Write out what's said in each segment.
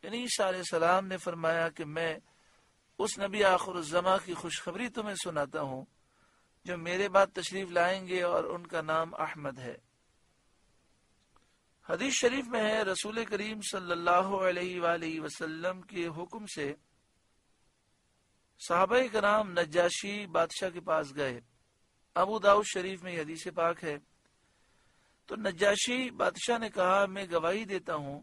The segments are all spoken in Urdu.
یعنی عیسیٰ علیہ السلام نے فرمایا کہ میں اس نبی آخر الزماں کی خوشخبری تمہیں سناتا ہوں جو میرے بعد تشریف لائیں گے اور ان کا نام احمد ہے۔ حدیث شریف میں ہے رسول کریم صلی اللہ علیہ وآلہ وسلم کے حکم سے صحابہ کرام نجاشی بادشاہ کے پاس گئے۔ ابو داؤد شریف میں یہ حدیث پاک ہے۔ تو نجاشی بادشاہ نے کہا میں گواہی دیتا ہوں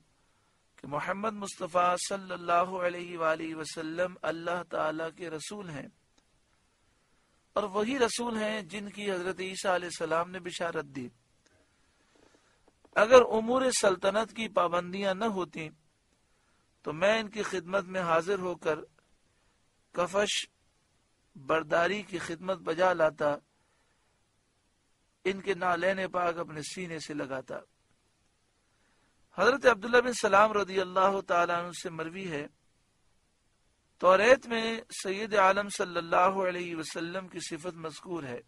کہ محمد مصطفیٰ صلی اللہ علیہ وآلہ وسلم اللہ تعالی کے رسول ہیں، اور وہی رسول ہیں جن کی حضرت عیسیٰ علیہ السلام نے بشارت دی۔ اگر امور سلطنت کی پابندیاں نہ ہوتی تو میں ان کی خدمت میں حاضر ہو کر کفش برداری کی خدمت بجا لاتا، ان کے نالین پاک اپنے سینے سے لگاتا۔ حضرت عبداللہ بن سلام رضی اللہ تعالیٰ عنہ سے مروی ہے توریت میں سید عالم صلی اللہ علیہ وسلم کی صفت مذکور ہے،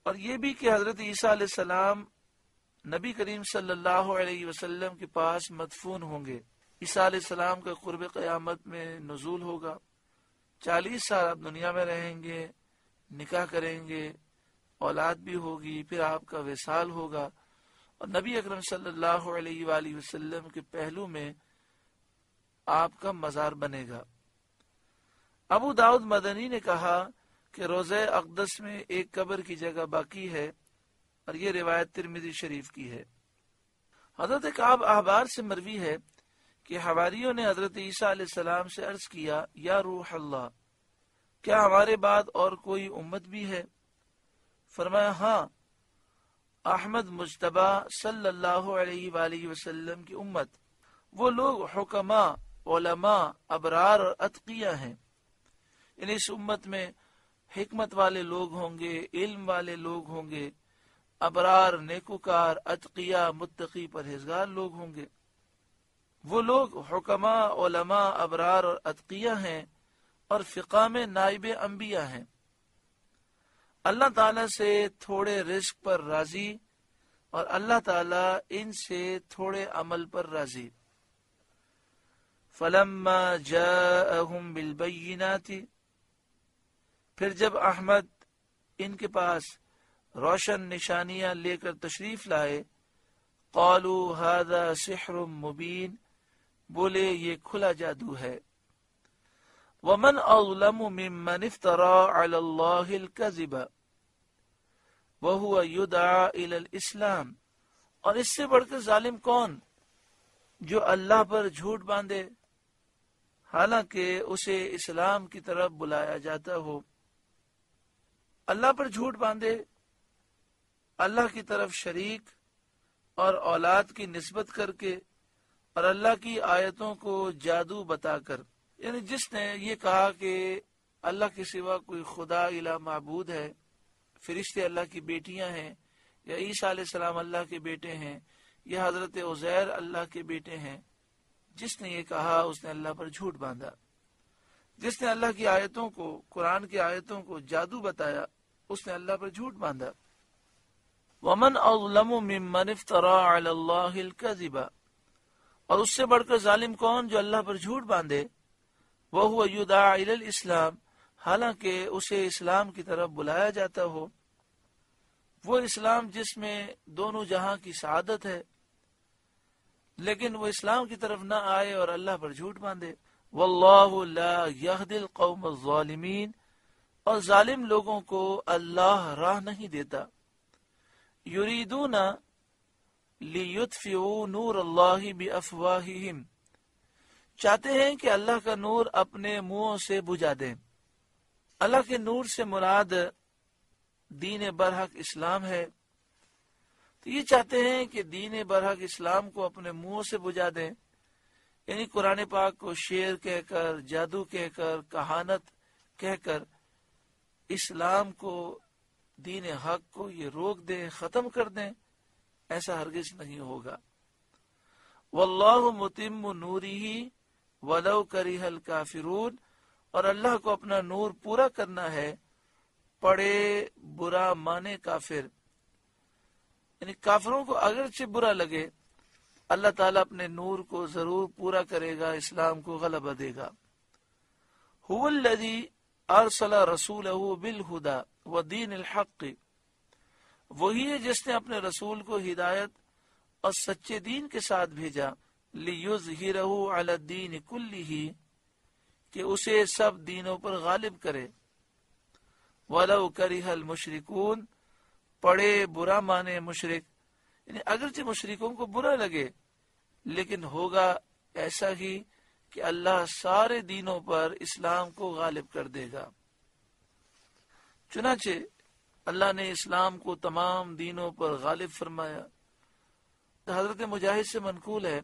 اور یہ بھی کہ حضرت عیسیٰ علیہ السلام نبی کریم صلی اللہ علیہ وسلم کے پاس مدفون ہوں گے۔ عیسیٰ علیہ السلام کا قرب قیامت میں نزول ہوگا، 40 سال آپ دنیا میں رہیں گے، نکاح کریں گے، اولاد بھی ہوگی، پھر آپ کا وصال ہوگا، اور نبی اکرم صلی اللہ علیہ وآلہ وسلم کے پہلو میں آپ کا مزار بنے گا۔ ابو داؤد مدنی نے کہا کہ روضہ اقدس میں ایک قبر کی جگہ باقی ہے، اور یہ روایت ترمذی شریف کی ہے۔ حضرت کعب احبار سے مروی ہے کہ حواریوں نے حضرت عیسیٰ علیہ السلام سے عرض کیا یا روح اللہ، کیا ہمارے بعد اور کوئی امت بھی ہے؟ فرمایا ہاں، احمد مجتبی صلی اللہ علیہ وآلہ وسلم کی امت، وہ لوگ حکماء، علماء، ابرار اور اتقیاء ہیں۔ یعنی اس امت میں حکمت والے لوگ ہوں گے، علم والے لوگ ہوں گے، ابرار، نیکوکار، اتقیاء، متقی، پرہیزگار لوگ ہوں گے۔ وہ لوگ حکماء، علماء، ابرار اور اتقیاء ہیں، اور فقہ میں نائب انبیاء ہیں۔ اللہ تعالیٰ سے تھوڑے رزق پر راضی، اور اللہ تعالیٰ ان سے تھوڑے عمل پر راضی۔ فلما جاءہم بالبینات، پھر جب احمد ان کے پاس روشن نشانیاں لے کر تشریف لائے، قالوا ھذا سحر مبین، بولے یہ کھلا جادو ہے۔ ومن اظلم ممن افترى على الله الكذب وهو يدعى الى الاسلام، اور اس سے بڑھ کر ظالم کون جو اللہ پر جھوٹ باندھے حالانکہ اسے اسلام کی طرف بلایا جاتا ہو۔ اللہ پر جھوٹ باندھے، اللہ کی طرف شریک اور اولاد کی نسبت کر کے، اور اللہ کی آیتوں کو جادو بتا کر، یعنی جس نے یہ کہا کہ اللہ کے سوا کوئی خدا الہ معبود ہے، فرشتے اللہ کی بیٹیاں ہیں، یا عیسیٰ علیہ السلام اللہ کے بیٹے ہیں، یا حضرت عزیر اللہ کے بیٹے ہیں، جس نے یہ کہا اس نے اللہ پر جھوٹ باندھا۔ جس نے اللہ کی آیتوں کو، قرآن کی آیتوں کو جادو بتایا، اس نے اللہ پر جھوٹ باندھا۔ ومن اظلم ممن افترى على الله الكذب، اور اس سے بڑھ کر ظالم کون جو اللہ پر جھوٹ باندھے، وهو يدعى الى الاسلام، حالانکہ اسے اسلام کی طرف بلایا جاتا ہو۔ وہ اسلام جس میں دونوں جہاں کی سعادت ہے، لیکن وہ اسلام کی طرف نہ آئے اور اللہ پر جھوٹ باندھے۔ واللہ لا يهدي القوم الظالمین، اور ظالم لوگوں کو اللہ راہ نہیں دیتا۔ یریدون لیطفئوا نور اللہ بافواہہم، چاہتے ہیں کہ اللہ کا نور اپنے منہوں سے بجھا دیں۔ اللہ کے نور سے مراد دین برحق اسلام ہے، تو یہ چاہتے ہیں کہ دین برحق اسلام کو اپنے منہوں سے بجھا دیں، یعنی قرآن پاک کو شعر کہہ کر، جادو کہہ کر، کہانت کہہ کر اسلام کو، دین حق کو یہ روک دیں، ختم کر دیں۔ ایسا ہرگز نہیں ہوگا۔ واللہ متم نورہ ولو کرہ الکافرون، اور اللہ کو اپنا نور پورا کرنا ہے، پڑے برا مانے کافر، یعنی کافروں کو اگرچہ برا لگے اللہ تعالیٰ اپنے نور کو ضرور پورا کرے گا، اسلام کو غلبہ دے گا۔ هو الذی ارسل رسولہ بالہدی ودین الحق، وہی ہے جس نے اپنے رسول کو ہدایت اور سچے دین کے ساتھ بھیجا، لیظہرہ علی الدین کلہ، کہ اسے سب دینوں پر غالب کرے، وَلَوْ كَرِهَ الْمُشْرِكُونَ، پڑے برا مانے مشرک، یعنی اگرچہ مشرکوں کو برا لگے لیکن ہوگا ایسا ہی کہ اللہ سارے دینوں پر اسلام کو غالب کر دے گا۔ چنانچہ اللہ نے اسلام کو تمام دینوں پر غالب فرمایا۔ حضرت مجاہد سے منقول ہے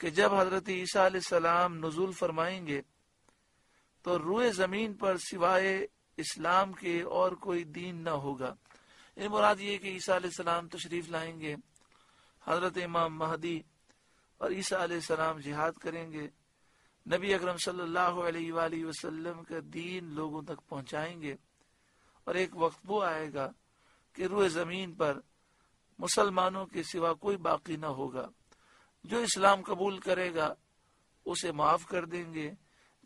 کہ جب حضرت عیسیٰ علیہ السلام نزول فرمائیں گے تو روئے زمین پر سوائے اسلام کے اور کوئی دین نہ ہوگا۔ ان مراد یہ کہ عیسیٰ علیہ السلام تشریف لائیں گے، حضرت امام مہدی اور عیسیٰ علیہ السلام جہاد کریں گے، نبی اکرم صلی اللہ علیہ وآلہ وسلم کا دین لوگوں تک پہنچائیں گے، اور ایک وقت وہ آئے گا کہ روئے زمین پر مسلمانوں کے سوا کوئی باقی نہ ہوگا۔ جو اسلام قبول کرے گا اسے معاف کر دیں گے،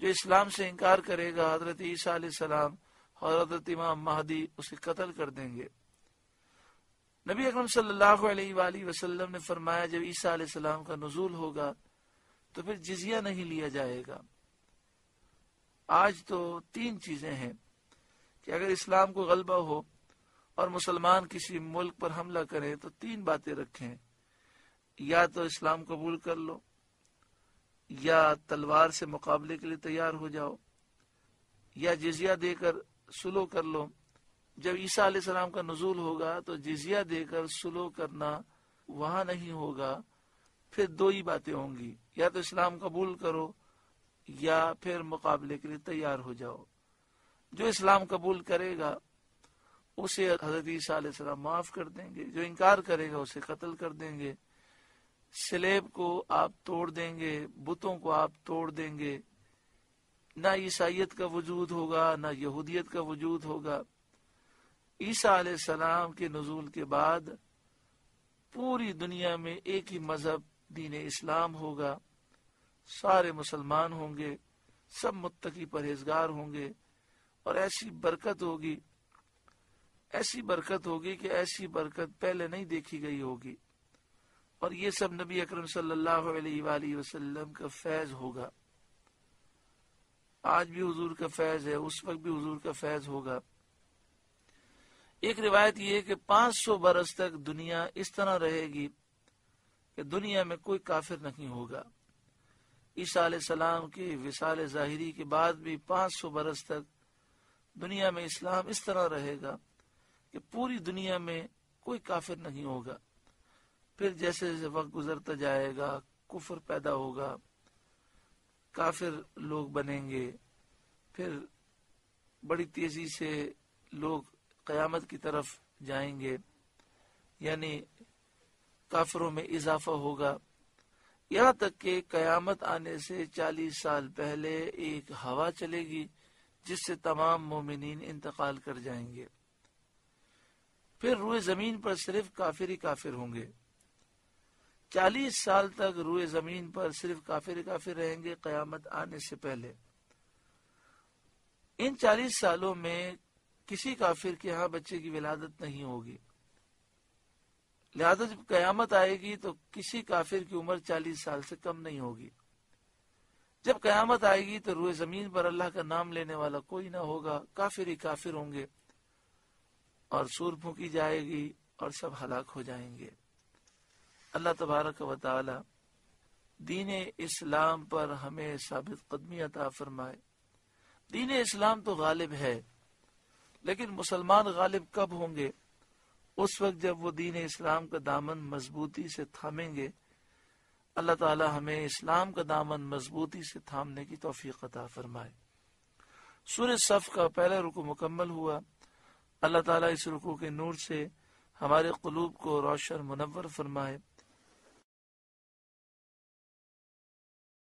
جو اسلام سے انکار کرے گا حضرت عیسیٰ علیہ السلام اور حضرت امام مہدی اسے قتل کر دیں گے۔ نبی اکرم صلی اللہ علیہ وآلہ وسلم نے فرمایا جب عیسیٰ علیہ السلام کا نزول ہوگا تو پھر جزیہ نہیں لیا جائے گا۔ آج تو تین چیزیں ہیں کہ اگر اسلام کو غلبہ ہو اور مسلمان کسی ملک پر حملہ کرے تو تین باتیں رکھیں، یا تو اسلام قبول کر لو، یا تلوار سے مقابلے کے لیے تیار ہو جاؤ، یا جزیہ دے کر سلو کر لو۔ جب عیسیٰ علیہ السلام کا نزول ہوگا تو جزیہ دے کر سلو کرنا وہاں نہیں ہوگا، پھر دو ہی باتیں ہوں گی، یا تو اسلام قبول کرو یا پھر مقابلے کے لیے تیار ہو جاؤ۔ جو اسلام قبول کرے گا اسے حضرت عیسیٰ علیہ السلام معاف کر دیں گے، جو انکار کرے گا اسے قتل کر دیں گے، سلیب کو آپ توڑ دیں گے، بتوں کو آپ توڑ دیں گے، نہ عیسائیت کا وجود ہوگا نہ یہودیت کا وجود ہوگا۔ عیسیٰ علیہ السلام کے نزول کے بعد پوری دنیا میں ایک ہی مذہب دین اسلام ہوگا، سارے مسلمان ہوں گے، سب متقی پرہیزگار ہوں گے، اور ایسی برکت ہوگی کہ ایسی برکت پہلے نہیں دیکھی گئی ہوگی، اور یہ سب نبی اکرم صلی اللہ علیہ وآلہ وسلم کا فیض ہوگا۔ آج بھی حضور کا فیض ہے، اس وقت بھی حضور کا فیض ہوگا۔ ایک روایت یہ ہے کہ 500 برس تک دنیا اس طرح رہے گی کہ دنیا میں کوئی کافر نہیں ہوگا۔ عیسیٰ علیہ السلام کی وصال ظاہری کے بعد بھی 500 برس تک دنیا میں اسلام اس طرح رہے گا کہ پوری دنیا میں کوئی کافر نہیں ہوگا۔ پھر جیسے جیسے وقت گزرتا جائے گا کفر پیدا ہوگا، کافر لوگ بنیں گے، پھر بڑی تیزی سے لوگ قیامت کی طرف جائیں گے، یعنی کافروں میں اضافہ ہوگا، یہاں تک کہ قیامت آنے سے 40 سال پہلے ایک ہوا چلے گی جس سے تمام مومنین انتقال کر جائیں گے۔ پھر روئے زمین پر صرف کافر ہی کافر ہوں گے۔ 40 سال تک روئے زمین پر صرف کافر ہی کافر رہیں گے قیامت آنے سے پہلے۔ ان 40 سالوں میں کسی کافر کے ہاں بچے کی ولادت نہیں ہوگی، لہذا جب قیامت آئے گی تو کسی کافر کی عمر 40 سال سے کم نہیں ہوگی۔ جب قیامت آئے گی تو روئے زمین پر اللہ کا نام لینے والا کوئی نہ ہوگا، کافر ہی کافر ہوں گے، اور سور پھونکی جائے گی اور سب ہلاک ہو جائیں گے۔ اللہ تبارک و تعالی دین اسلام پر ہمیں ثابت قدمی عطا فرمائے۔ دین اسلام تو غالب ہے، لیکن مسلمان غالب کب ہوں گے؟ اس وقت جب وہ دین اسلام کا دامن مضبوطی سے تھامیں گے۔ اللہ تعالی ہمیں اسلام کا دامن مضبوطی سے تھامنے کی توفیق عطا فرمائے۔ سورہ صف کا پہلا رکوع مکمل ہوا۔ اللہ تعالی اس رکوع کے نور سے ہمارے قلوب کو روشن منور فرمائے۔